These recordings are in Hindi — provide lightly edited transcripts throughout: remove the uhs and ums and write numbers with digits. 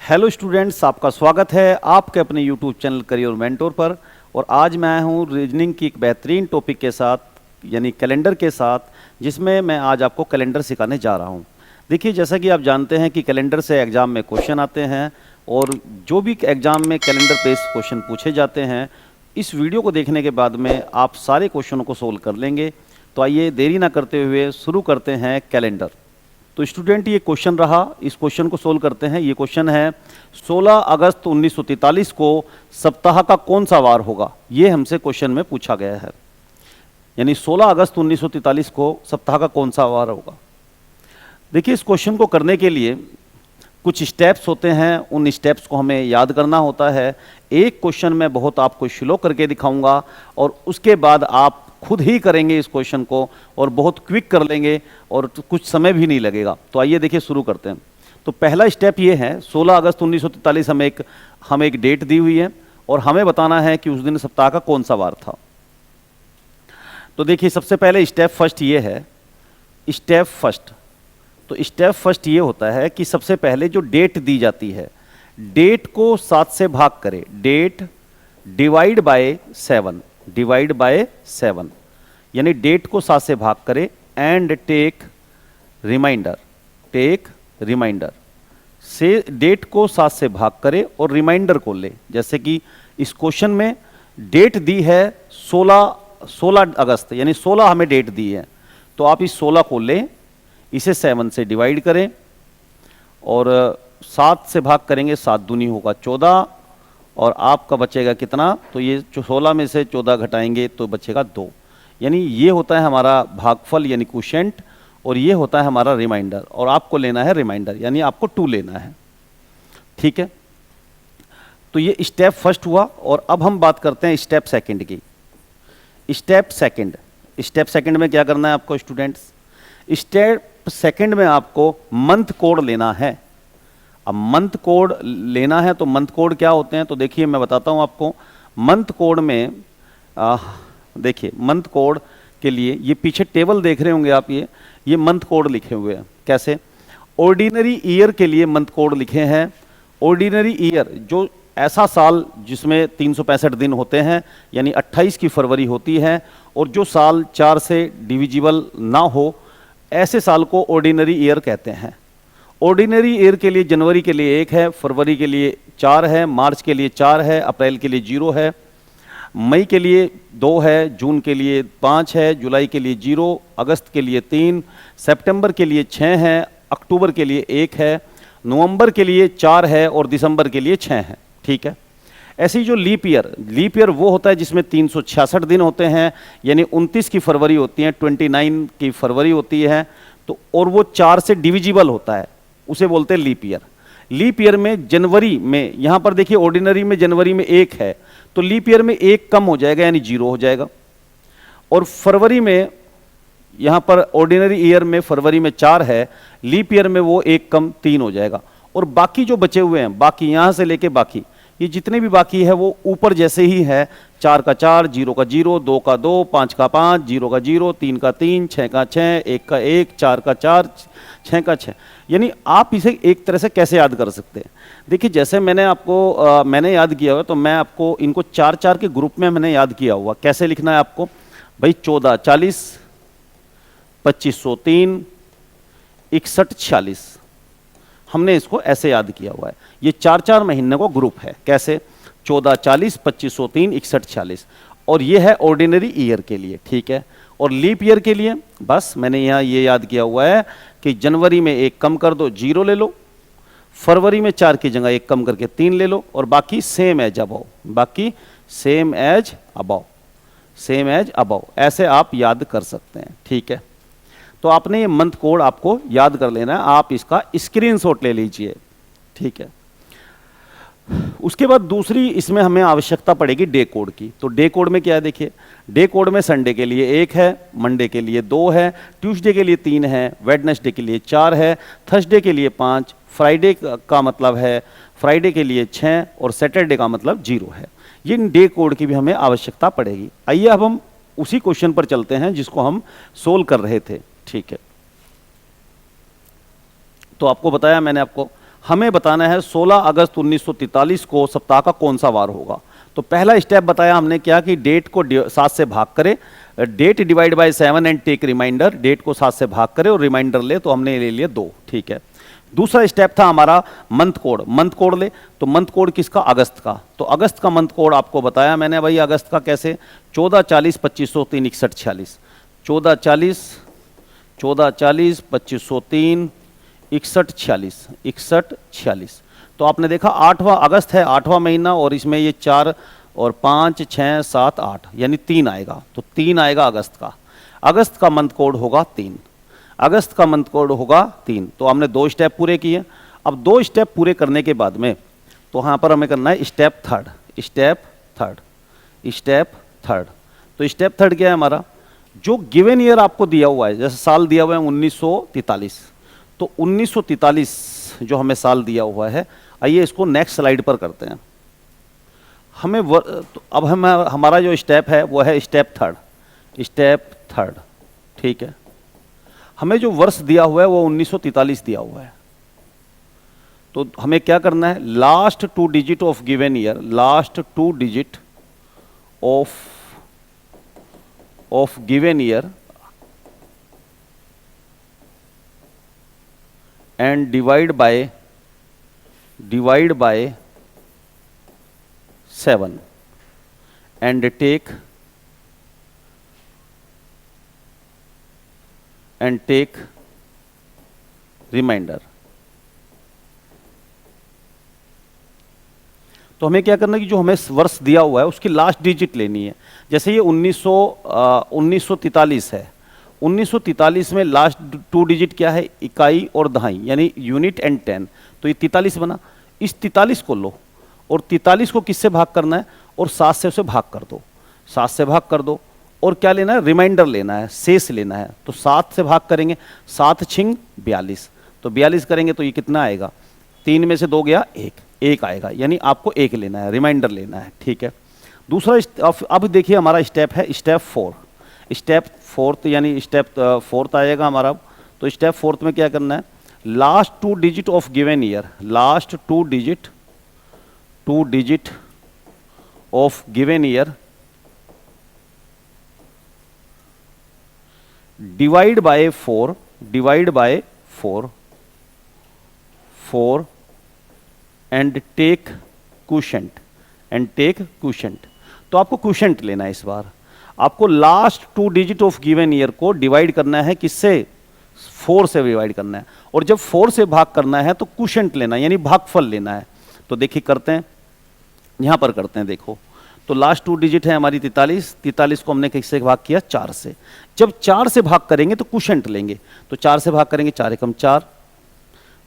हेलो स्टूडेंट्स, आपका स्वागत है आपके अपने यूट्यूब चैनल करियर मेंटोर पर। और आज मैं हूं रीजनिंग की एक बेहतरीन टॉपिक के साथ, यानी कैलेंडर के साथ, जिसमें मैं आज आपको कैलेंडर सिखाने जा रहा हूं। देखिए, जैसा कि आप जानते हैं कि कैलेंडर से एग्ज़ाम में क्वेश्चन आते हैं और जो भी एग्ज़ाम में कैलेंडर बेस्ड क्वेश्चन पूछे जाते हैं, इस वीडियो को देखने के बाद में आप सारे क्वेश्चनों को सोल्व कर लेंगे। तो आइए देरी ना करते हुए शुरू करते हैं कैलेंडर। तो स्टूडेंट, ये क्वेश्चन रहा, इस क्वेश्चन को सोल्व करते हैं। ये क्वेश्चन है 16 अगस्त 1943 को सप्ताह का कौन सा वार होगा। ये हमसे क्वेश्चन में पूछा गया है, यानी 16 अगस्त 1943 को सप्ताह का कौन सा वार होगा। देखिए, इस क्वेश्चन को करने के लिए कुछ स्टेप्स होते हैं, उन स्टेप्स को हमें याद करना होता है। एक क्वेश्चन मैं बहुत आपको स्लो करके दिखाऊंगा और उसके बाद आप खुद ही करेंगे इस क्वेश्चन को और बहुत क्विक कर लेंगे और कुछ समय भी नहीं लगेगा। तो आइए देखिए, शुरू करते हैं। तो पहला स्टेप ये है, 16 अगस्त 1943 हमें एक डेट दी हुई है और हमें बताना है कि उस दिन सप्ताह का कौन सा वार था। तो देखिए, सबसे पहले स्टेप फर्स्ट ये है, स्टेप फर्स्ट। तो स्टेप फर्स्ट ये होता है कि सबसे पहले जो डेट दी जाती है, डेट को 7 से भाग करें। Date divide by 7, divide by 7, यानी डेट को 7 से भाग करें and take remainder, take remainder से डेट को 7 से भाग करें और रिमाइंडर को ले। जैसे कि इस क्वेश्चन में डेट दी है 16 अगस्त, यानी 16 हमें डेट दी है, तो आप इस 16 को लें, इसे 7 से डिवाइड करें और 7 से भाग करेंगे, 7 दूनी होगा 14 और आपका बचेगा कितना, तो ये 16 में से 14 घटाएंगे तो बचेगा 2। यानी ये होता है हमारा भागफल यानी क्वोशिएंट और ये होता है हमारा रिमाइंडर, और आपको लेना है रिमाइंडर, यानी आपको 2 लेना है। ठीक है, तो ये स्टेप फर्स्ट हुआ। और अब हम बात करते हैं स्टेप सेकंड की। स्टेप सेकंड में क्या करना है आपको स्टूडेंट्स? स्टेप सेकंड में आपको मंथ कोड लेना है। अब मंथ कोड लेना है तो मंथ कोड क्या होते हैं, तो देखिए मैं बताता हूं आपको। मंथ कोड में देखिए, मंथ कोड के लिए ये पीछे टेबल देख रहे होंगे आप, ये मंथ कोड लिखे हुए हैं। कैसे? ऑर्डिनरी ईयर के लिए मंथ कोड लिखे हैं। ऑर्डिनरी ईयर, जो ऐसा साल जिसमें 365 दिन होते हैं, यानी 28 की फरवरी होती है, और जो साल 4 से डिविजिबल ना हो, ऐसे साल को ऑर्डिनरी ईयर कहते हैं। ऑर्डिनरी ईयर के लिए जनवरी के लिए 1 है, फरवरी के लिए 4 है, मार्च के लिए 4 है, अप्रैल के लिए 0 है, मई के लिए 2 है, जून के लिए 5 है, जुलाई के लिए 0, अगस्त के लिए 3, सितंबर के लिए 6 है, अक्टूबर के लिए 1 है, नवंबर के लिए 4 है और दिसंबर के लिए 6 है। ठीक है, ऐसे ही जो लीप ईयर वो होता है जिसमें 366 दिन होते हैं, यानी 29 की फरवरी होती है, 29 की फरवरी होती है, तो और वो 4 से डिविजिबल होता है, उसे बोलते हैं लीप ईयर। लीप ईयर में जनवरी में, यहां पर देखिए ऑर्डिनरी में जनवरी में 1 है, तो लीप ईयर में 1 कम हो जाएगा, यानी 0 हो जाएगा। और फरवरी में, यहां पर ऑर्डिनरी ईयर में फरवरी में 4 है, लीप ईयर में वो 1 कम 3 हो जाएगा। और बाकी जो बचे हुए हैं, बाकी यहां से लेके बाकी, ये जितने भी बाकी है वो ऊपर जैसे ही है, 4 का 4, 0 का 0, 2 का 2, 5 का 5, 0 का 0, 3 का 3, 6 का 6, 1 का 1, 4 का 4, 6 का 6। यानी आप इसे एक तरह से कैसे याद कर सकते हैं? देखिए, जैसे मैंने याद किया हुआ, तो मैं आपको इनको 4-4 के ग्रुप में मैंने याद किया हुआ। कैसे लिखना है आपको भाई? 14 40, 2503, 61 46, हमने इसको ऐसे याद किया हुआ है। ये 4-4 महीने का ग्रुप है। कैसे? 14 40, 2503, 61 46, और ये है ऑर्डिनरी ईयर के लिए। ठीक है, और लीप ईयर के लिए बस मैंने यहाँ ये याद किया हुआ है कि जनवरी में 1 कम कर दो, 0 ले लो, फरवरी में 4 की जगह 1 कम करके 3 ले लो, और बाकी सेम एज अबव, बाकी same as above, same as above, ऐसे आप याद कर सकते हैं। ठीक है, तो आपने ये मंथ कोड आपको याद कर लेना है, आप इसका स्क्रीनशॉट ले लीजिए। ठीक है, उसके बाद दूसरी इसमें हमें आवश्यकता पड़ेगी डे कोड की। तो डे कोड में क्या है? देखिए, डे कोड में संडे के लिए 1 है, मंडे के लिए 2 है, ट्यूसडे के लिए 3 है, वेडनेसडे के लिए 4 है, थर्सडे के लिए 5, फ्राइडे का मतलब है फ्राइडे के लिए 6 और सैटरडे का मतलब 0 है। ये डे कोड की भी हमें आवश्यकता पड़ेगी। आइए अब हम उसी क्वेश्चन पर चलते हैं जिसको हम सोल्व कर रहे थे। ठीक है, तो आपको बताया मैंने, आपको हमें बताना है 16 अगस्त 1943 को सप्ताह का कौन सा वार होगा। तो पहला स्टेप बताया हमने क्या कि डेट को 7 से भाग करे, date divide by 7 and take remainder, date को 7 से भाग करे और रिमाइंडर ले, तो हमने ले लिया 2, ठीक है। दूसरा स्टेप था हमारा मंथ कोड, मंथ कोड ले, तो मंथ कोड किसका, अगस्त का। तो अगस्त का मंथ कोड आपको बताया मैंने भाई, अगस्त का कैसे, 14 40 2503 61 46, 14 40 2503 61 46 61 46। तो आपने देखा 8वां अगस्त है, 8वां महीना, और इसमें ये 4 और 5 6 7 8 यानी 3 आएगा, तो 3 आएगा अगस्त का। अगस्त का मंथ कोड होगा 3, अगस्त का मंथ कोड होगा 3। तो हमने 2 स्टेप पूरे किए। अब 2 स्टेप पूरे करने के बाद में तो यहाँ पर हमें करना है step third, step third, step third. तो स्टेप थर्ड क्या है हमारा, जो गिवन ईयर आपको दिया हुआ है, जैसे साल दिया हुआ है 1943, तो 1943 जो हमें साल दिया हुआ है, आइए इसको नेक्स्ट स्लाइड पर करते हैं। हमें तो अब हमारा जो स्टेप है वो है स्टेप थर्ड, स्टेप थर्ड, ठीक है। हमें जो वर्ष दिया हुआ है वो 1943 दिया हुआ है, तो हमें क्या करना है, last 2 digit of given year, last 2 digit of given year and divide by 7 and take remainder. तो हमें क्या करना है कि जो हमें वर्ष दिया हुआ है उसकी लास्ट डिजिट लेनी है। जैसे ये 1943 है, 1943 में लास्ट 2 डिजिट क्या है, इकाई और दहाई, यानी यूनिट एंड 10, तो ये 43 बना। इस 43 को लो और 43 को किससे भाग करना है, और 7 से उसे भाग कर दो, 7 से भाग कर दो, और क्या लेना है, रिमाइंडर लेना है, शेष लेना है। तो 7 से भाग करेंगे, 7 छिंग 42, तो 42 करेंगे तो ये कितना आएगा, 3 में से 2 गया 1 आएगा, यानी आपको 1 लेना है, रिमाइंडर लेना है, ठीक है। दूसरा अब देखिए हमारा स्टेप है स्टेप 4, स्टेप 4 यानी स्टेप 4 आएगा हमारा। तो स्टेप 4 में क्या करना है, last 2 digit of given year, last 2 digit of given year divide by 4 and take quotient. तो आपको क्वोशेंट लेना है, इस बार आपको last 2 digit of given year को डिवाइड करना है, किससे, 4 से डिवाइड करना है, और जब 4 से भाग करना है तो क्वोशेंट लेना है, यानी भागफल लेना है। तो देखिए करते हैं, यहां पर करते हैं, देखो तो लास्ट 2 डिजिट है हमारी 43 को हमने किससे भाग किया, 4 से। जब 4 से भाग करेंगे तो क्वोशेंट लेंगे, तो 4 से भाग करेंगे, 4 एकम 4,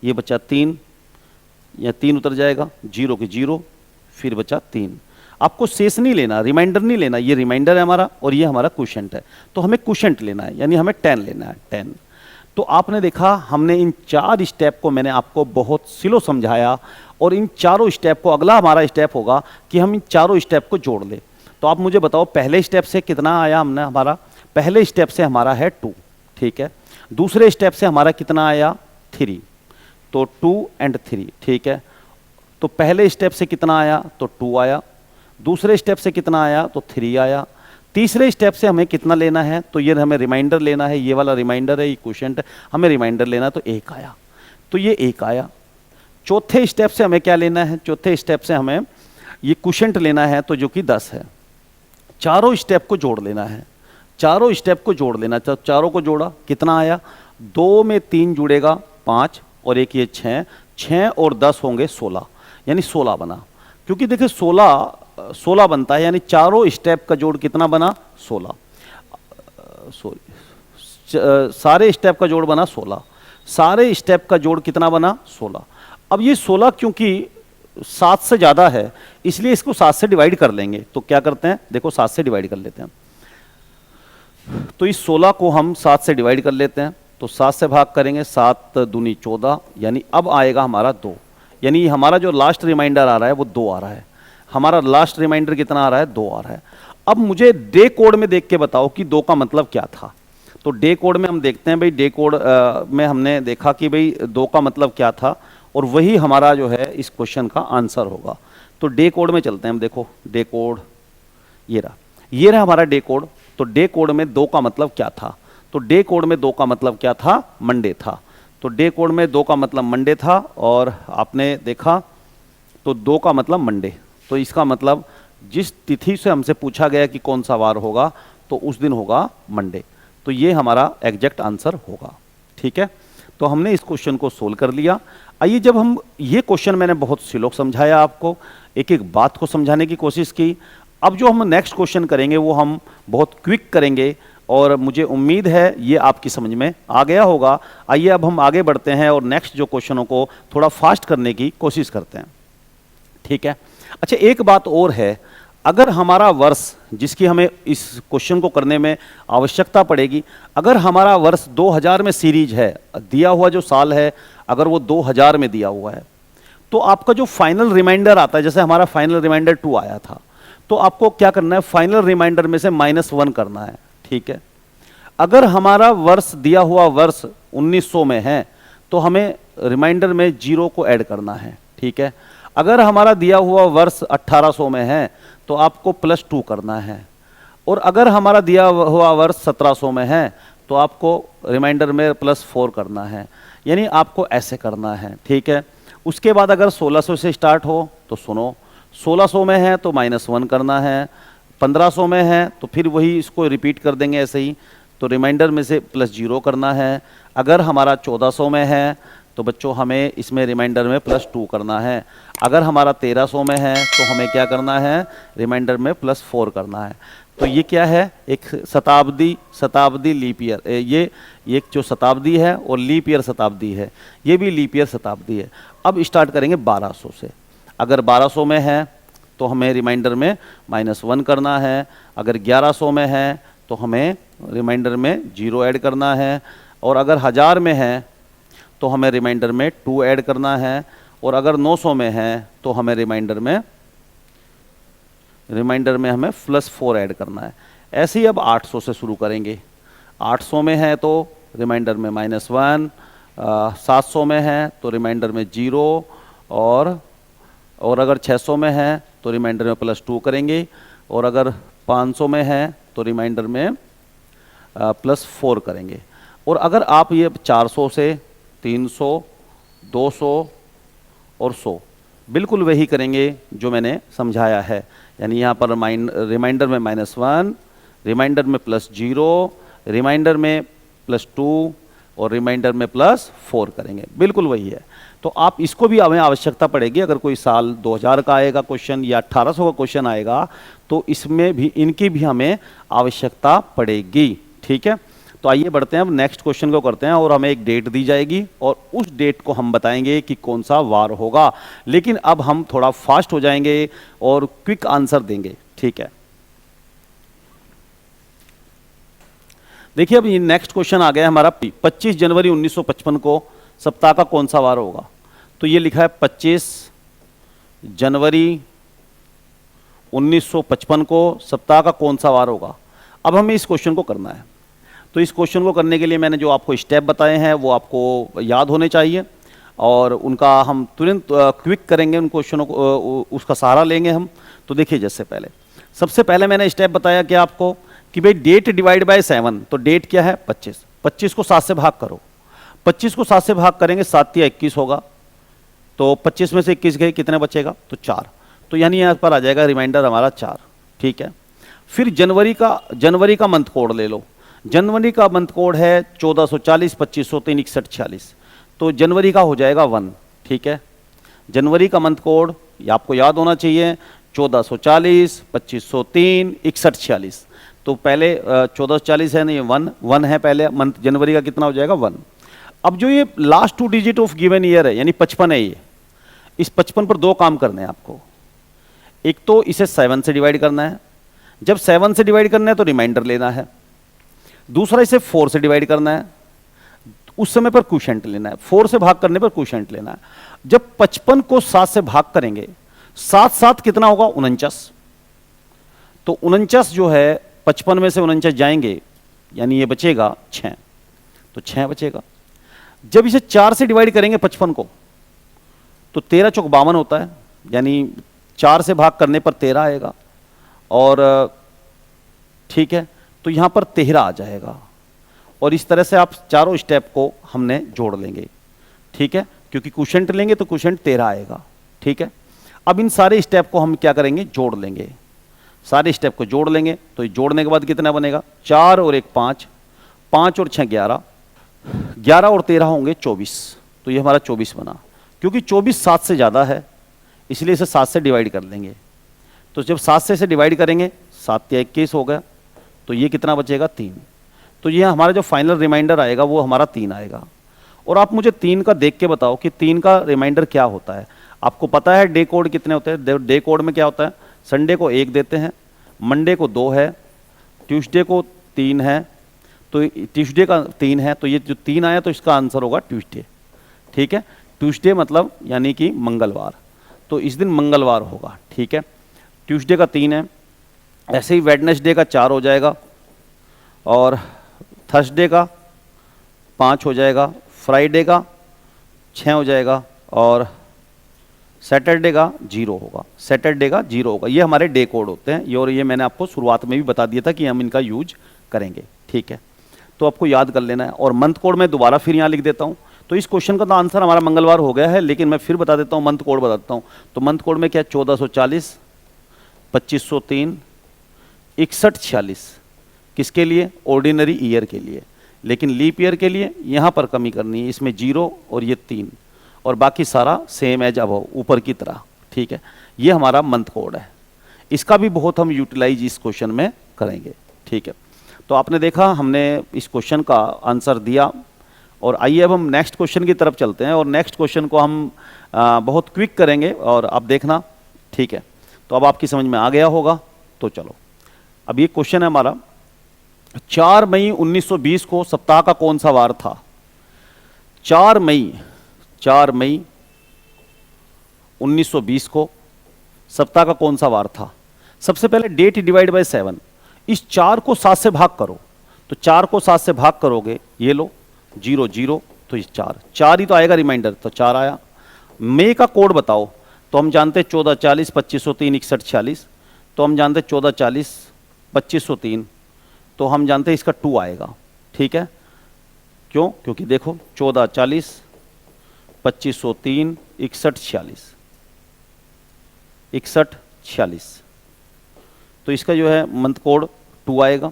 ये बचा 3, या 3 उतर जाएगा, 0 के 0, फिर बचा 3। आपको शेष नहीं लेना, रिमाइंडर नहीं लेना, ये रिमाइंडर है हमारा और ये हमारा क्वोशेंट है, तो हमें क्वोशेंट लेना है, यानी हमें 10 लेना है, 10। तो आपने देखा हमने इन 4 स्टेप को मैंने आपको बहुत स्लो समझाया, और इन चारों स्टेप को, अगला हमारा स्टेप होगा कि हम इन चारों स्टेप को जोड़ लें। तो आप मुझे बताओ पहले स्टेप से कितना आया हमने, हमारा पहले स्टेप से हमारा है 2, ठीक है। दूसरे स्टेप से हमारा कितना आया, 3, तो 2 एंड 3, ठीक है। तो पहले स्टेप से कितना आया, तो 2 आया, दूसरे स्टेप से कितना आया, तो 3 आया, तीसरे स्टेप से हमें कितना लेना है, तो ये हमें रिमाइंडर लेना है, ये वाला रिमाइंडर है, ये क्वोशेंट है, हमें रिमाइंडर लेना है, तो 1 आया, तो ये 1 आया। चौथे स्टेप से हमें क्या लेना है, चौथे स्टेप से हमें ये क्वोशेंट लेना है, तो जो कि 10 है। चारों स्टेप को जोड़ लेना है, चारों स्टेप को जोड़ लेना, तो चारों को जोड़ा, कितना आया, 2 में 3 जुड़ेगा 5, और एक ये 6 और 10 होंगे 16, यानी 16 बना। क्योंकि देखिए 16 बनता है, यानी चारों स्टेप का जोड़ कितना बना, 16, सारे स्टेप का जोड़ बना 16, सारे स्टेप का जोड़ कितना बना, 16। अब ये 16 क्योंकि 7 से ज़्यादा है, इसलिए इसको 7 से डिवाइड कर लेंगे। तो क्या करते हैं, देखो 7 से डिवाइड कर लेते हैं, तो इस 16 को हम 7 से डिवाइड कर लेते हैं, तो 7 से भाग करेंगे, 7 दूनी 14, यानी अब आएगा हमारा 2, यानी हमारा जो लास्ट रिमाइंडर आ रहा है वो 2 आ रहा है, हमारा लास्ट रिमाइंडर कितना आ रहा है, 2 आ रहा है। अब मुझे डे कोड में देख के बताओ कि 2 का मतलब क्या था। तो डे कोड में हम देखते हैं भाई, डे कोड में हमने देखा कि भाई 2 का मतलब क्या था, और वही हमारा जो है इस क्वेश्चन का आंसर होगा। तो डे कोड में चलते हैं हम। देखो डे कोड ये रहा हमारा डे कोड। तो डे कोड में 2 का मतलब क्या था? तो डे कोड में 2 का मतलब क्या था? मंडे था। तो डे कोड में 2 का मतलब मंडे था, और आपने देखा तो 2 का मतलब मंडे। तो इसका मतलब जिस तिथि से हमसे पूछा गया कि कौन सा वार होगा, तो उस दिन होगा मंडे। तो ये हमारा एग्जैक्ट आंसर होगा। ठीक है, तो हमने इस क्वेश्चन को सोल्व कर लिया। आइए, जब हम ये क्वेश्चन मैंने बहुत स्लो समझाया आपको, एक एक बात को समझाने की कोशिश की। अब जो हम नेक्स्ट क्वेश्चन करेंगे वो हम बहुत क्विक करेंगे, और मुझे उम्मीद है ये आपकी समझ में आ गया होगा। आइए अब हम आगे बढ़ते हैं और नेक्स्ट जो क्वेश्चनों को थोड़ा फास्ट करने की कोशिश करते हैं। ठीक है, अच्छा एक बात और है, अगर हमारा वर्ष, जिसकी हमें इस क्वेश्चन को करने में आवश्यकता पड़ेगी, अगर हमारा वर्ष 2000 में सीरीज है, दिया हुआ जो साल है अगर वो 2000 में दिया हुआ है, तो आपका जो फाइनल रिमाइंडर आता है, जैसे हमारा फाइनल रिमाइंडर 2 आया था, तो आपको क्या करना है? फाइनल रिमाइंडर में से -1 करना है। ठीक है, अगर हमारा वर्ष दिया हुआ वर्ष 1900 में है, तो हमें रिमाइंडर में 0 को ऐड करना है। ठीक है, अगर हमारा दिया हुआ वर्ष 1800 में है, तो आपको +2 करना है, और अगर हमारा दिया हुआ वर्ष 1700 में है, तो आपको रिमाइंडर में +4 करना है। यानी आपको ऐसे करना है। ठीक है, उसके बाद अगर 1600 से स्टार्ट हो तो सुनो, 1600 में है तो -1 करना है, 1500 में है तो फिर वही इसको रिपीट कर देंगे ऐसे ही, तो रिमाइंडर में से +0 करना है। अगर हमारा 1400 में है तो बच्चों हमें इसमें रिमाइंडर में +2 करना है। अगर हमारा 1300 में है तो हमें क्या करना है? रिमाइंडर में +4 करना है। तो ये क्या है? एक शताब्दी लीप ईयर, ये एक जो शताब्दी है और लीप ईयर शताब्दी है, ये भी लीप ईयर शताब्दी है। अब स्टार्ट करेंगे 1200 से। अगर 1200 में है तो हमें रिमाइंडर में -1 करना है। अगर 1100 में है तो हमें रिमाइंडर में 0 ऐड करना है, और अगर 1000 में है तो हमें रिमाइंडर में 2 ऐड करना है, और अगर 900 में है तो हमें रिमाइंडर में हमें +4 ऐड करना है। ऐसे ही अब 800 से शुरू करेंगे। 800 में है तो रिमाइंडर में -1, 700 में है तो रिमाइंडर में 0, और अगर 600 में है तो रिमाइंडर में +2 करेंगे, और अगर 500 में है तो रिमाइंडर में +4 करेंगे। और अगर आप ये 400 से 300, 200 और 100 बिल्कुल वही करेंगे जो मैंने समझाया है। यानी यहाँ पर रिमाइंडर में -1, रिमाइंडर में +0, रिमाइंडर में +2 और रिमाइंडर में +4 करेंगे, बिल्कुल वही है। तो आप इसको भी हमें आवश्यकता पड़ेगी। अगर कोई साल 2000 का आएगा क्वेश्चन या 1800 का क्वेश्चन आएगा, तो इसमें भी इनकी भी हमें आवश्यकता पड़ेगी। ठीक है, तो आइए बढ़ते हैं, अब नेक्स्ट क्वेश्चन को करते हैं, और हमें एक डेट दी जाएगी और उस डेट को हम बताएंगे कि कौन सा वार होगा। लेकिन अब हम थोड़ा फास्ट हो जाएंगे और क्विक आंसर देंगे। ठीक है, देखिए अब ये नेक्स्ट क्वेश्चन आ गया हमारा। 25 जनवरी 1955 को सप्ताह का कौन सा वार होगा? तो ये लिखा है 25 जनवरी 1955 को सप्ताह का कौन सा वार होगा। अब हमें इस क्वेश्चन को करना है। तो इस क्वेश्चन को करने के लिए मैंने जो आपको स्टेप बताए हैं वो आपको याद होने चाहिए, और उनका हम तुरंत क्विक करेंगे उन क्वेश्चनों को, उसका सहारा लेंगे हम। तो देखिए, जैसे सबसे पहले मैंने स्टेप बताया कि आपको कि भाई डेट डिवाइड बाय 7। तो डेट क्या है? 25। 25 को 7 से भाग करो। 25 को 7 से भाग करेंगे, 7 या 21 होगा। तो 25 में से 21 गए, कितने बचेगा? तो 4। तो यानी यहाँ पर आ जाएगा रिमाइंडर हमारा 4। ठीक है, फिर जनवरी का मंथ कोड ले लो। जनवरी का मंथ कोड है 1440, 2503, 61, 46। तो जनवरी का हो जाएगा 1। ठीक है, जनवरी का मंथ कोड ये आपको याद होना चाहिए, 1440, 2503, 61, 46। तो पहले 1440 है नहीं, 1 है पहले मंथ जनवरी का, कितना हो जाएगा? 1। अब जो ये last 2 digit of given year है, यानी 55 है, ये इस 55 पर 2 काम करने हैं आपको। एक तो इसे 7 से डिवाइड करना है। जब 7 से डिवाइड करना है तो रिमाइंडर लेना है। दूसरा, इसे 4 से डिवाइड करना है, उस समय पर क्वोशिएंट लेना है। 4 से भाग करने पर क्वोशिएंट लेना है। जब 55 को 7 से भाग करेंगे, 7 कितना होगा? 49। तो 49 जो है 55 में से 49 जाएंगे, यानी ये बचेगा 6। तो 6 बचेगा। जब इसे 4 से डिवाइड करेंगे 55 को, तो 13 चौक 52 होता है, यानी 4 से भाग करने पर 13 आएगा। और ठीक है, तो यहाँ पर 13 आ जाएगा। और इस तरह से आप चारों स्टेप को हमने जोड़ लेंगे, ठीक है, क्योंकि क्वोशंट लेंगे तो क्वोशंट 13 आएगा, ठीक है। अब इन सारे स्टेप को हम क्या करेंगे, जोड़ लेंगे। सारे स्टेप को जोड़ लेंगे तो जोड़ने के बाद कितना बनेगा, 4 और 1 5, 5 और 6 11, 11 और 13 होंगे 24। तो ये हमारा 24 बना। क्योंकि 24 7 से ज़्यादा है इसलिए इसे 7 से डिवाइड कर लेंगे। तो जब 7 से इसे डिवाइड करेंगे 7 या 21 हो गया, तो ये कितना बचेगा 3। तो ये हमारा जो फाइनल रिमाइंडर आएगा वो हमारा 3 आएगा। और आप मुझे 3 का देख के बताओ कि 3 का रिमाइंडर क्या होता है। आपको पता है डे कोड कितने होते हैं, डे कोड में क्या होता है, संडे को 1 देते हैं, मंडे को 2 है, ट्यूसडे को 3 है, तो ट्यूसडे का 3 है, तो ये जो 3 आया तो इसका आंसर होगा ट्यूसडे, ठीक है। ट्यूसडे मतलब यानी कि मंगलवार, तो इस दिन मंगलवार होगा, ठीक है। ट्यूसडे का 3 है। ऐसे ही वेडनेसडे का 4 हो जाएगा, और थर्सडे का 5 हो जाएगा, फ्राइडे का 6 हो जाएगा, और सैटरडे का 0 होगा। सैटरडे का 0 होगा। ये हमारे डे कोड होते हैं, और ये मैंने आपको शुरुआत में भी बता दिया था कि हम इनका यूज करेंगे, ठीक है। तो आपको याद कर लेना है। और मंथ कोड मैं दोबारा फिर यहाँ लिख देता हूँ। तो इस क्वेश्चन का तो आंसर हमारा मंगलवार हो गया है, लेकिन मैं फिर बता देता हूँ, मंथ कोड बताता हूँ। तो मंथ कोड में क्या, 1440, 2503, 6146 किसके लिए, ऑर्डिनरी ईयर के लिए। लेकिन लीप ईयर के लिए यहाँ पर कमी करनी है, इसमें 0 और ये 3, और बाकी सारा सेम एज अब ऊपर की तरह, ठीक है। ये हमारा मंथ कोड है। इसका भी बहुत हम यूटिलाइज इस क्वेश्चन में करेंगे, ठीक है। तो आपने देखा हमने इस क्वेश्चन का आंसर दिया। और आइए अब हम नेक्स्ट क्वेश्चन की तरफ चलते हैं, और नेक्स्ट क्वेश्चन को हम बहुत क्विक करेंगे, और आप देखना, ठीक है। तो अब आपकी समझ में आ गया होगा। तो चलो, अब ये क्वेश्चन है हमारा, 4 मई 1920 को सप्ताह का कौन सा वार था। 4 मई 1920 को सप्ताह का कौन सा वार था। सबसे पहले डेट डिवाइड बाय 7, इस 4 को 7 से भाग करो। तो 4 को 7 से भाग करोगे, ये लो 0 0, तो ये 4 ही तो आएगा रिमाइंडर, तो 4 आया। मई का कोड बताओ। तो हम जानते हैं 1440, 2503, 6146। तो हम जानते हैं 1440, 2503, तो हम जानते हैं इसका 2 आएगा, ठीक है। क्यों, क्योंकि देखो 1440, 2503, 6146, 6146, तो इसका जो है मंथ कोड 2 आएगा।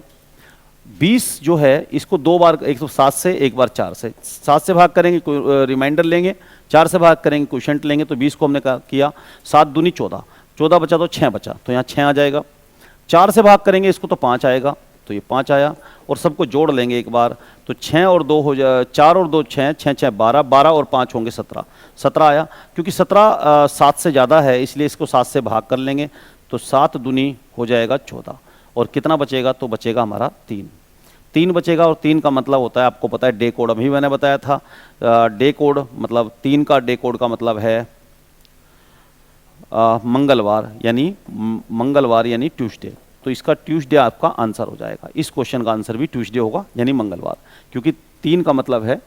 20 जो है इसको 2 बार, एक तो 7 से, एक बार 4 से। 7 से भाग करेंगे रिमाइंडर लेंगे, 4 से भाग करेंगे क्वोशंट लेंगे। तो 20 को हमने किया 7 दूनी 14, 14 बचा तो 6 बचा, तो यहाँ 6 आ जाएगा। 4 से भाग करेंगे इसको तो 5 आएगा, तो ये 5 आया। और सबको जोड़ लेंगे एक बार, तो 6 और 2 हो जाए, 4 और 2 6, 6 6 12, 12 और 5 होंगे 17, 17 आया। क्योंकि 17 7 से ज़्यादा है इसलिए इसको 7 से भाग कर लेंगे, तो 7 दूनी हो जाएगा 14। और कितना बचेगा, तो बचेगा हमारा 3 बचेगा। और 3 का मतलब होता है, आपको पता है डे कोड अभी मैंने बताया था। डे कोड मतलब 3 का डे कोड का मतलब है मंगलवार, यानी ट्यूसडे। तो इसका ट्यूसडे आपका आंसर हो जाएगा। इस क्वेश्चन का आंसर भी ट्यूसडे होगा, यानी मंगलवार, क्योंकि 3 का मतलब है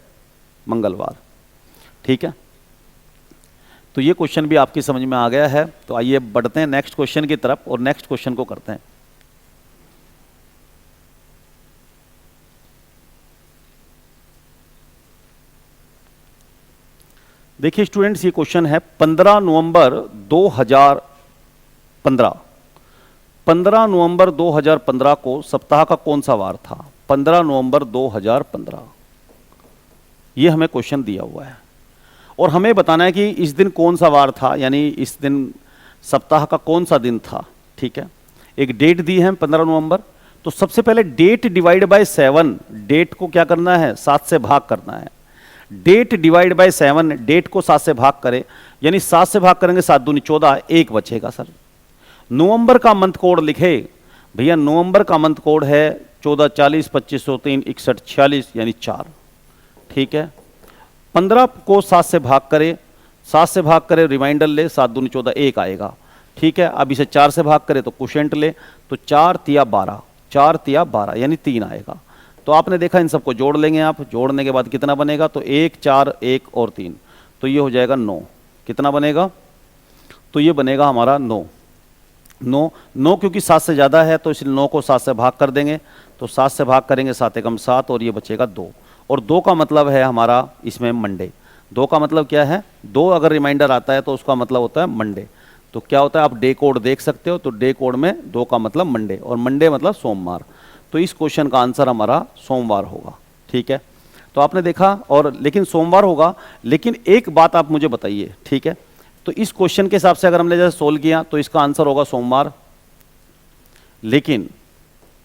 मंगलवार, ठीक है। तो ये क्वेश्चन भी आपकी समझ में आ गया है। तो आइए बढ़ते हैं नेक्स्ट क्वेश्चन की तरफ, और नेक्स्ट क्वेश्चन को करते हैं। देखिए स्टूडेंट्स, ये क्वेश्चन है 15 नवंबर 2015। 15 नवंबर 2015 को सप्ताह का कौन सा वार था। 15 नवंबर 2015, ये हमें क्वेश्चन दिया हुआ है, और हमें बताना है कि इस दिन कौन सा वार था, यानी इस दिन सप्ताह का कौन सा दिन था, ठीक है। एक डेट दी है 15 नवंबर। तो सबसे पहले डेट डिवाइड बाय 7, डेट को क्या करना है, 7 से भाग करना है। डेट डिवाइड बाय 7, डेट को 7 से भाग करें, यानी 7 से भाग करेंगे 7 दूनी 14, 1 बचेगा सर। नवंबर का मंथ कोड लिखे भैया, नवंबर का मंथ कोड है 1440, 2503, 6146, यानी 4, ठीक है। 15 को 7 से भाग करे, 7 से भाग करे रिमाइंडर ले, 7 दूनी 14, 1 आएगा, ठीक है। अब इसे 4 से भाग करे तो क्वोशंट ले, तो 4 तिया 12, 4 तिया 12, यानी 3 आएगा। तो आपने देखा इन सबको जोड़ लेंगे आप, जोड़ने के बाद कितना बनेगा, तो 1 4 1 और 3, तो ये हो जाएगा 9, कितना बनेगा? तो ये बनेगा हमारा 9। 9 क्योंकि 7 से ज़्यादा है तो इसलिए 9 को 7 से भाग कर देंगे, तो 7 से भाग करेंगे 7 एकम 7 और ये बचेगा 2। और 2 का मतलब है हमारा इसमें मंडे। 2 का मतलब क्या है? 2 अगर रिमाइंडर आता है तो उसका मतलब होता है मंडे। तो क्या होता है, आप डे कोड देख सकते हो, तो डे कोड में 2 का मतलब मंडे और मंडे मतलब सोमवार। तो इस क्वेश्चन का आंसर हमारा सोमवार होगा। ठीक है, तो आपने देखा, और लेकिन सोमवार होगा, लेकिन एक बात आप मुझे बताइए, ठीक है, तो इस क्वेश्चन के हिसाब से अगर हमने जैसे सोल्व किया तो इसका आंसर होगा सोमवार, लेकिन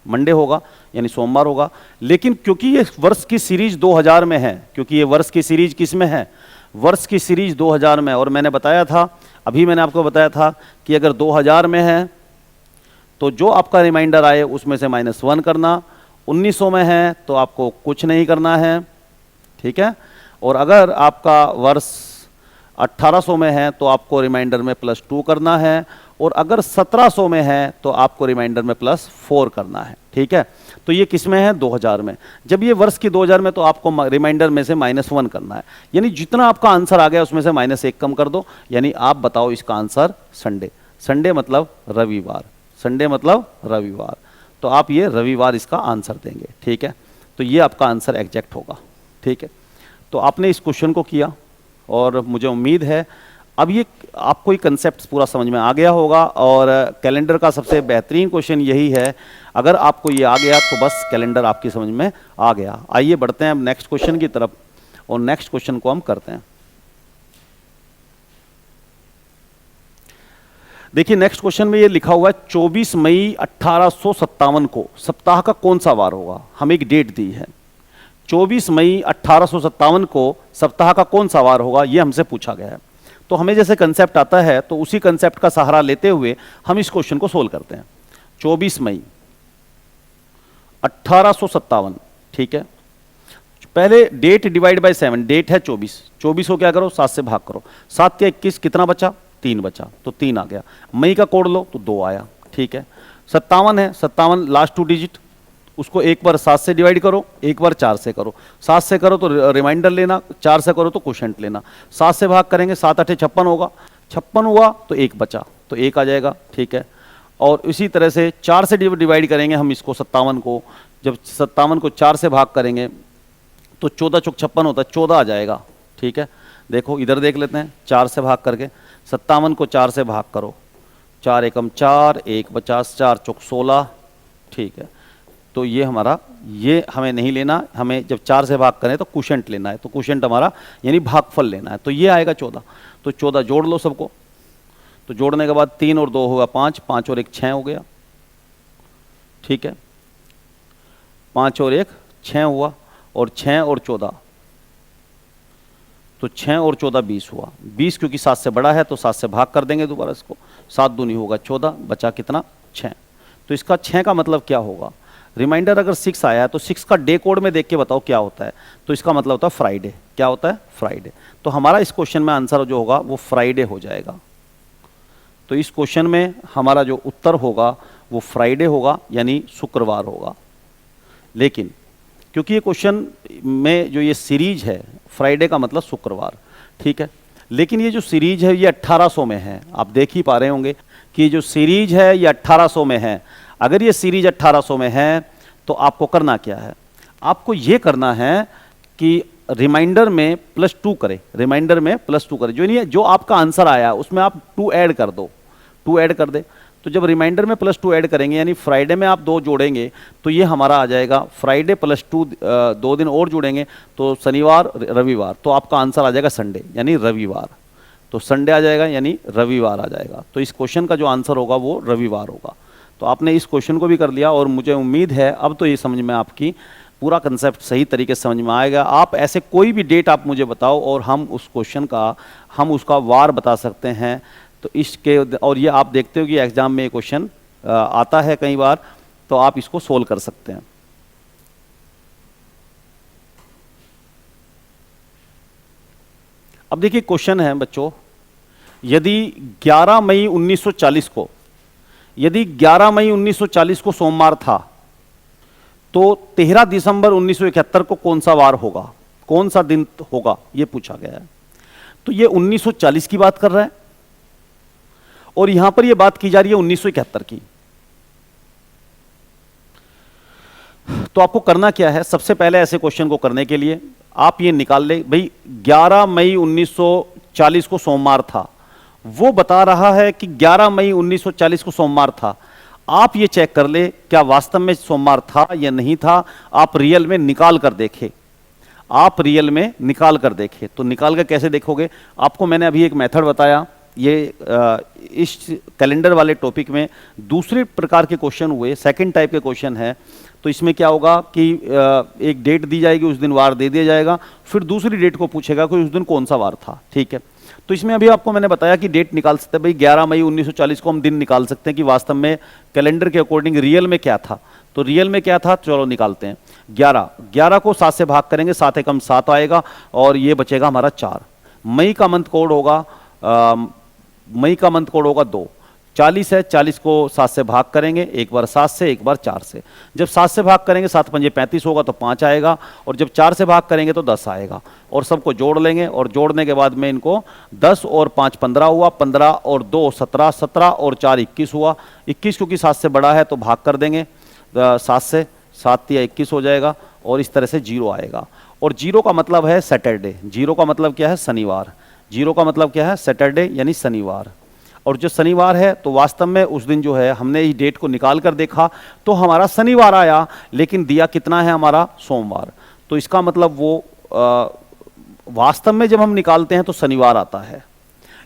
मंडे होगा यानी सोमवार होगा। लेकिन क्योंकि ये वर्ष की सीरीज 2000 में है, क्योंकि ये वर्ष की सीरीज किस में है? वर्ष की सीरीज 2000 में। और मैंने बताया था, अभी मैंने आपको बताया था कि अगर 2000 में है तो जो आपका रिमाइंडर आए उसमें से -1 करना, 1900 में है तो आपको कुछ नहीं करना है, ठीक है। और अगर आपका वर्ष 1800 में है तो आपको रिमाइंडर में +2 करना है, और अगर 1700 में है तो आपको रिमाइंडर में +4 करना है, ठीक है। तो ये किस में है? 2000 में। जब ये वर्ष की 2000 में तो आपको रिमाइंडर में से -1 करना है, यानी जितना आपका आंसर आ गया उसमें से -1 कम कर दो, यानी आप बताओ इसका आंसर संडे। संडे मतलब रविवार, संडे मतलब रविवार, तो आप ये रविवार इसका आंसर देंगे, ठीक है। तो ये आपका आंसर एग्जैक्ट होगा, ठीक है। तो आपने इस क्वेश्चन को किया और मुझे उम्मीद है अब ये आपको ये कंसेप्ट पूरा समझ में आ गया होगा। और कैलेंडर का सबसे बेहतरीन क्वेश्चन यही है, अगर आपको ये आ गया तो बस कैलेंडर आपकी समझ में आ गया। आइए बढ़ते हैं अब नेक्स्ट क्वेश्चन की तरफ, और नेक्स्ट क्वेश्चन को हम करते हैं। देखिए नेक्स्ट क्वेश्चन में ये लिखा हुआ है 24 मई 1857 को सप्ताह का कौन सा वार होगा। हम एक डेट दी है, 24 मई 1857 को सप्ताह का कौन सा वार होगा, ये हमसे पूछा गया है। तो हमें जैसे कंसेप्ट आता है तो उसी कंसेप्ट का सहारा लेते हुए हम इस क्वेश्चन को सोल्व करते हैं। 24 मई 1857, ठीक है। पहले डेट डिवाइड बाय 7, डेट है 24, 24 को क्या करो 7 से भाग करो, 7 के 21, कितना बचा? 3 बचा, तो 3 आ गया। मई का कोड लो तो 2 आया, ठीक है। 57 है, 57 लास्ट 2 डिजिट, उसको एक बार 7 से डिवाइड करो, एक बार 4 से करो। 7 से करो तो रिमाइंडर लेना, 4 से करो तो क्वोशंट लेना। 7 से भाग करेंगे, 7 8 56 होगा, 56 हुआ तो 1 बचा, तो 1 आ जाएगा, ठीक है। और इसी तरह से 4 से डिवाइड करेंगे हम इसको 57 को, जब 57 को 4 से भाग करेंगे तो 14 चौक 56 होता है, 14 आ जाएगा, ठीक है। देखो इधर देख लेते हैं, 4 से भाग करके 57 को 4 से भाग करो, 4 एकम 4, 1 50, 4 चौक 16, ठीक है। तो ये हमारा, ये हमें नहीं लेना, हमें जब 4 से भाग करें तो क्वोशंट लेना है, तो क्वोशंट हमारा यानी भागफल लेना है, तो ये आएगा 14। तो 14 जोड़ लो सबको, तो जोड़ने के बाद 3 और 2 होगा 5, 5 और 1 6 हो गया, ठीक है। 5 और 1 6 हुआ, और 6 और 14, तो 6 और 14 20 हुआ। 20 क्योंकि 7 से बड़ा है तो 7 से भाग कर देंगे दोबारा इसको, 7 दूनी होगा 14, बचा कितना? 6। तो इसका 6 का मतलब क्या होगा? रिमाइंडर अगर 6 आया है तो 6 का डे कोड में देख के बताओ क्या होता है, तो इसका मतलब होता है फ्राइडे। क्या होता है? फ्राइडे। तो हमारा इस क्वेश्चन में आंसर जो होगा वो फ्राइडे हो जाएगा। तो इस क्वेश्चन में हमारा जो उत्तर होगा वो फ्राइडे होगा, यानी शुक्रवार होगा। लेकिन क्योंकि ये क्वेश्चन में जो ये सीरीज है, फ्राइडे का मतलब शुक्रवार, ठीक है। लेकिन ये जो सीरीज है ये 1800 में है, आप देख ही पा रहे होंगे कि ये जो सीरीज है ये 1800 में है। अगर ये सीरीज 1800 में है तो आपको करना क्या है? आपको ये करना है कि रिमाइंडर में +2 करें, रिमाइंडर में +2 करें, जो नहीं है, जो आपका आंसर आया उसमें आप 2 ऐड कर दो, 2 ऐड कर दे। तो जब रिमाइंडर में +2 ऐड करेंगे, यानी फ्राइडे में आप 2 जोड़ेंगे तो ये हमारा आ जाएगा फ्राइडे +2, 2 दिन और जोड़ेंगे तो शनिवार रविवार, तो आपका आंसर आ जाएगा संडे यानी रविवार। तो संडे आ जाएगा यानी रविवार आ जाएगा। तो इस क्वेश्चन का जो आंसर होगा वो रविवार होगा। तो आपने इस क्वेश्चन को भी कर लिया, और मुझे उम्मीद है अब तो ये समझ में आपकी पूरा कंसेप्ट सही तरीके से समझ में आएगा। आप ऐसे कोई भी डेट आप मुझे बताओ और हम उस क्वेश्चन का, हम उसका वार बता सकते हैं। तो इसके, और ये आप देखते हो कि एग्जाम में ये क्वेश्चन आता है कई बार, तो आप इसको सोल्व कर सकते हैं। अब देखिए क्वेश्चन है बच्चों, यदि 11 मई 1940 को, यदि 11 मई 1940 को सोमवार था तो 13 दिसंबर 1971 को कौन सा वार होगा, कौन सा दिन होगा, यह पूछा गया है। तो ये 1940 की बात कर रहा है और यहां पर ये बात की जा रही है 1971 की। तो आपको करना क्या है, सबसे पहले ऐसे क्वेश्चन को करने के लिए आप ये निकाल ले भाई 11 मई 1940 को सोमवार था, वो बता रहा है कि 11 मई 1940 को सोमवार था। आप ये चेक कर ले क्या वास्तव में सोमवार था या नहीं था, आप रियल में निकाल कर देखें, आप रियल में निकाल कर देखें। तो निकाल कर कैसे देखोगे, आपको मैंने अभी एक मेथड बताया, ये इस कैलेंडर वाले टॉपिक में दूसरे प्रकार के क्वेश्चन हुए, सेकंड टाइप के क्वेश्चन है। तो इसमें क्या होगा कि एक डेट दी जाएगी, उस दिन वार दे दिया जाएगा, फिर दूसरी डेट को पूछेगा कि उस दिन कौन सा वार था, ठीक है। तो इसमें अभी आपको मैंने बताया कि डेट निकाल सकते हैं भाई 11 मई 1940 को हम दिन निकाल सकते हैं कि वास्तव में कैलेंडर के अकॉर्डिंग रियल में क्या था। तो रियल में क्या था, चलो निकालते हैं। 11 को 7 से भाग करेंगे, 7 एकम 7 आएगा और ये बचेगा हमारा 4। मई का मंथ कोड होगा मई का मंथ कोड होगा 2। 40 है, 40 को 7 से भाग करेंगे, एक बार 7 से एक बार 4 से। जब 7 से भाग करेंगे 7 पंजे 35 होगा तो 5 आएगा, और जब 4 से भाग करेंगे तो 10 आएगा, और सबको जोड़ लेंगे, और जोड़ने के बाद में इनको 10 और 5 15 हुआ, 15 और 2 17, 17 और 4 21 हुआ। 21 क्योंकि 7 से बड़ा है तो भाग कर देंगे 7 से, 7 या 21 हो जाएगा, और इस तरह से 0 आएगा। और 0 का मतलब है सैटरडे, 0 का मतलब क्या है, शनिवार। 0 का मतलब क्या है, सैटरडे यानी शनिवार। और जो शनिवार है तो वास्तव में उस दिन जो है हमने इस डेट को निकाल कर देखा तो हमारा शनिवार आया, लेकिन दिया कितना है हमारा, सोमवार। तो इसका मतलब वो वास्तव में जब हम निकालते हैं तो शनिवार आता है,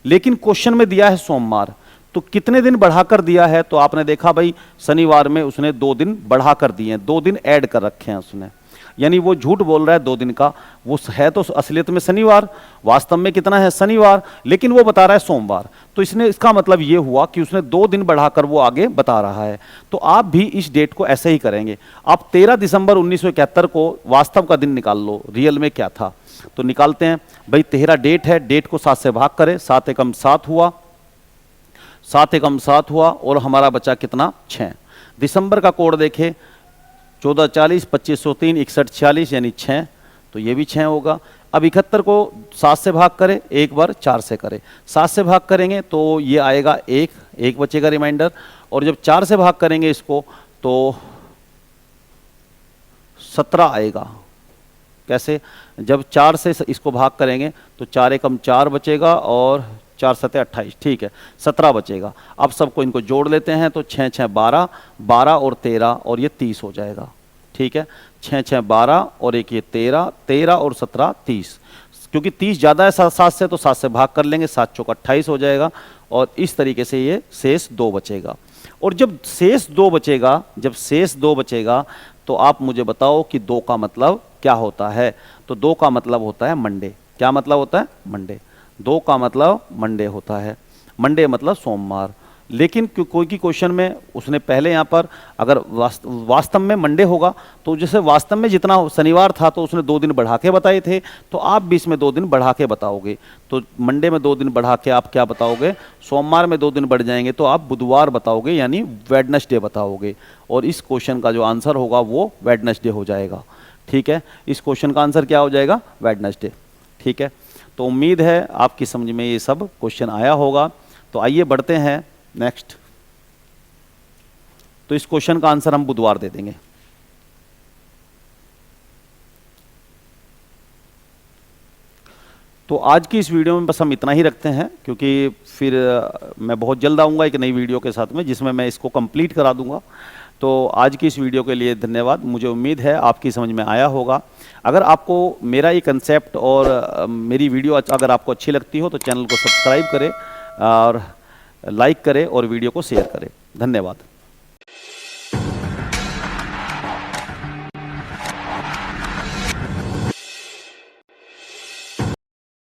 लेकिन क्वेश्चन में दिया है सोमवार। तो कितने दिन बढ़ाकर दिया है, तो आपने देखा भाई शनिवार में उसने 2 दिन बढ़ाकर दिए हैं, 2 दिन ऐड कर रखे हैं उसने, यानी वो झूठ बोल रहा है 2 दिन का, वो है तो असलियत में शनिवार, वास्तव में कितना है शनिवार, लेकिन वो बता रहा है सोमवार। तो इसने, इसका मतलब ये हुआ कि उसने 2 दिन बढ़ाकर वो आगे बता रहा है। तो आप भी इस डेट को ऐसे ही करेंगे। आप 13 दिसंबर 1971 को वास्तव का दिन निकाल लो, रियल में क्या था। तो निकालते हैं भाई, 13 डेट है, डेट को 7 से भाग करें, 7 एकम 7 हुआ, 7 एकम 7 हुआ, और हमारा बचा कितना, 6। दिसंबर का कोड देखें, 14 40 2503 61 46 यानी 6, तो ये भी 6 होगा। अब 71 को 7 से भाग करें, एक बार 4 से करें, 7 से भाग करेंगे तो ये आएगा 1 बचेगा रिमाइंडर, और जब 4 से भाग करेंगे इसको तो 17 आएगा। कैसे, जब 4 से इसको भाग करेंगे तो 4 एकम 4 बचेगा, और 4 7 28, ठीक है, 17 बचेगा। अब सबको इनको जोड़ लेते हैं तो 6 6 12, 12 और 13 और ये 30 हो जाएगा, ठीक है। 6 6 12 और एक ये 13, 13 और 17 30, क्योंकि 30 ज़्यादा है 7 से तो 7 से भाग कर लेंगे, 7 चौक 28 हो जाएगा, और इस तरीके से ये शेष 2 बचेगा। और जब शेष 2 बचेगा, जब शेष 2 बचेगा तो आप मुझे बताओ कि 2 का मतलब क्या होता है। तो 2 का मतलब होता है मंडे। क्या मतलब होता है, मंडे। 2 का मतलब मंडे होता है, मंडे मतलब सोमवार। लेकिन कोई की क्वेश्चन में उसने पहले यहाँ पर अगर वास्तव में मंडे होगा तो जैसे वास्तव में जितना शनिवार था तो उसने 2 दिन बढ़ा के बताए थे, तो आप भी इसमें 2 दिन बढ़ा के बताओगे। तो मंडे में 2 दिन बढ़ा के आप क्या बताओगे, सोमवार में 2 दिन बढ़ जाएंगे तो आप बुधवार बताओगे, यानी वेडनेसडे बताओगे। और इस क्वेश्चन का जो आंसर होगा वो वेडनेसडे हो जाएगा, ठीक है। इस क्वेश्चन का आंसर क्या हो जाएगा, वेडनेसडे, ठीक है। तो उम्मीद है आपकी समझ में ये सब क्वेश्चन आया होगा। तो आइए बढ़ते हैं नेक्स्ट। तो इस क्वेश्चन का आंसर हम बुधवार दे देंगे। तो आज की इस वीडियो में बस हम इतना ही रखते हैं, क्योंकि फिर मैं बहुत जल्द आऊँगा एक नई वीडियो के साथ में जिसमें मैं इसको कंप्लीट करा दूंगा। तो आज की इस वीडियो के लिए धन्यवाद। मुझे उम्मीद है आपकी समझ में आया होगा। अगर आपको मेरा ये कंसेप्ट और मेरी वीडियो अगर आपको अच्छी लगती हो तो चैनल को सब्सक्राइब करें और लाइक करें और वीडियो को शेयर करें। धन्यवाद।